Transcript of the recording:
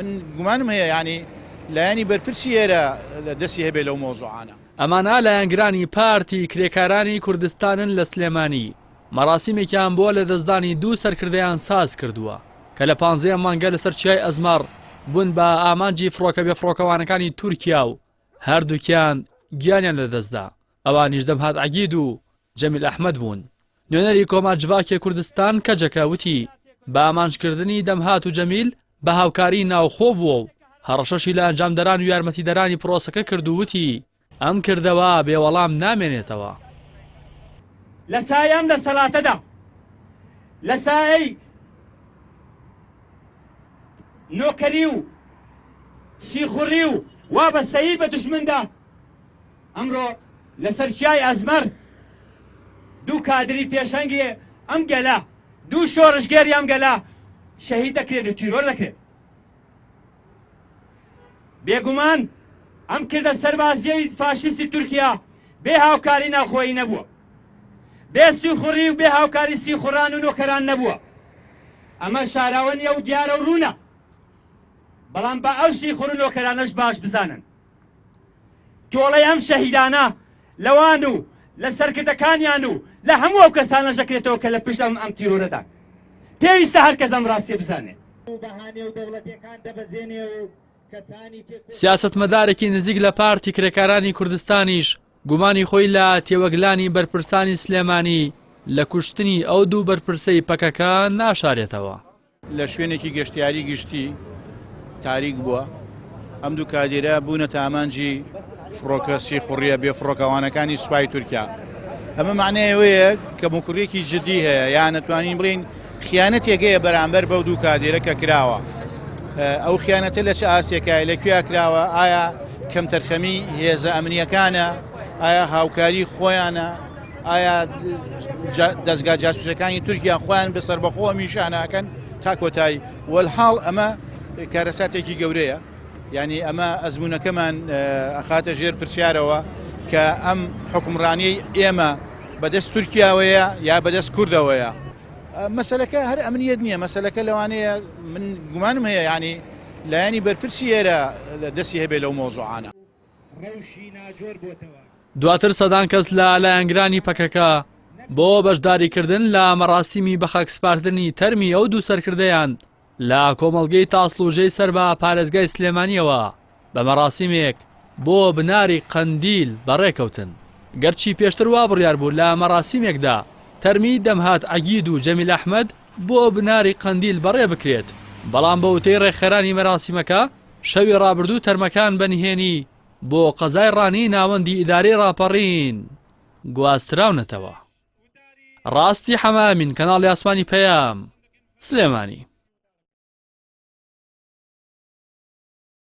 من گومانم هەیە یعنی لایەنی بەرپرسی ئێرە دەستی هەبێ لەو مۆزوعانە. ئەمانە لایەنگرانی پارتی کرێکارانی کوردستانن لە سلێمانی مەڕاسیمێکیان بۆ لەدەستدانی 2 سەرکردەیان ساز کردووە کە لە 15 مانگە لەسەر چیای ئەزمەڕ بوون بە ئامانجی فڕۆکەوانەکانی تورکیا و هەردووکیان گیانیان لەدەستدا. ئەوانیش دەمهات عەگید و جەمیل ئەحمەد بوون. نوێنەری کۆماجڤاکێ کوردستان-کەجەکە وتی بە ئامانجکردنی دەمهات و جەمیل بە هاوکاری ناوخۆ بووە و هەڕەشەشی لە ئەنجامدەران و یارمەتیدەرانی پرۆسەکە کرد و وتی ئەم کردەوە بێوەڵام نامێنێتەوە. لە سایە ئەم دەسەڵاتەدا لە سایەی نۆکەری و سیخوڕی و وا بەستەیی بە دوژمندا ئەمڕۆ لەسەر چیای ئەزمەڕ 2 کادری پێشەنگی ئەم گەلە 2 شۆڕشگێری ئەم گەلە شەهید دەکرێت و تیرۆر دەکرێت. بێگومان ئەم کردە سەربازیەی فاشیستی تورکیا بێ هاوکاری ناوخۆیی نەبووە، بێ سیخوڕی و بێ هاوکاری سیخوڕان و نۆکەران نەبووە. ئەمە شاراوە نیە و دیارە و ڕوونە، بەڵام بە ئەو سیخوڕ و نۆکەرانەش باش بزانن تۆڵەی ئەم شەهیدانە لەوان و لە سەرکردەکانیان و لە هەموو ئەو کەسانە دەکرێتەوە کە لە پشت ئەم تیرۆرەدا پێویستە هەر کەس ئەم ڕاستیە بزانێت. سیاسەتمەدارێکی نزیک لە پارتی کرێکارانی کوردستانیش گومانی خۆی لە تێوەگلانی بەرپرسانی سلێمانی لە کوشتنی ئەو 2 بەرپرسەی پەکەکە ناشارێتەوە. لە شوێنێکی گەشتیاری گشتی تاریک بووە، ئەم 2 کادێرە بوونەتە ئامانجی فڕۆکە سیخوڕیە بێ فڕۆکەوانەکانی سوپای تورکیا. ئەمە معنەیەوەیە کە موکڕێکی جدی هەیە یان نەتوانین بڵین خیانەتێکەیە بەرامبەر بەو 2 کادێرە کە کراوە. ئەو خیانەتە لە چه ئاسیەکای لەکوێ کراوە؟ ئایا کەم تەرخەمی هێزە ئەمنیەکانە؟ ئایا هاوکاری خۆیانە؟ ئایا دەستگا جاسوسەکانی تورکیا خۆیان بەسەر بەخۆ میشانەکەن تا کۆتایی؟ وەلحاڵ ئەمە کارەساتێکی گەورەیە، یعنی ئەمە ئەزمونەکەمان ئەخاتە ژێر پرسیارەوە کە ئەم حکومڕانیی ئێمە بەدەست تورکیاوەیە یا بەدەست کوردەوەیە. مەسەلەکە هەر ئەمنیەت نییە، مەسەلەکە لەوانەیە من گومانم هەیە یعنی لایەنی بەرپرسی ئێرە دەستی هەبێ لەو مۆزوعانە. دواتر سەدان کەس لە لایەنگرانی پەکەکە بۆ بەشداریکردن لە مەڕاسیمی بە خاکسپاردنی تەرمی ئەو 2 سەرکردەیان لە کۆمەڵگەی تاسڵوژەی سەر بە پارێزگای سلێمانیەوە بە مەڕاسیمێک بۆ بناری قەندیل بەڕێکەوتن. گەرچی پێشتر وا بڕیار بوو لە مەڕاسیمێکدا تەرمی دەمهات عەگید و جەمیل ئەحمەد بۆ بناری قەندیل بەڕێ بکرێت، بەڵام بە وتەی ڕێکخەرانی مەراسیمەکە شەوی ڕابردوو تەرمەکان بەنهێنی بۆ قەزای ڕانی ناوەندی ئیدارەی ڕاپەڕین گواستراونەتەوە. ڕاستی حەمامین، کەناڵی ئاسمانی پەیام، سلێمانی.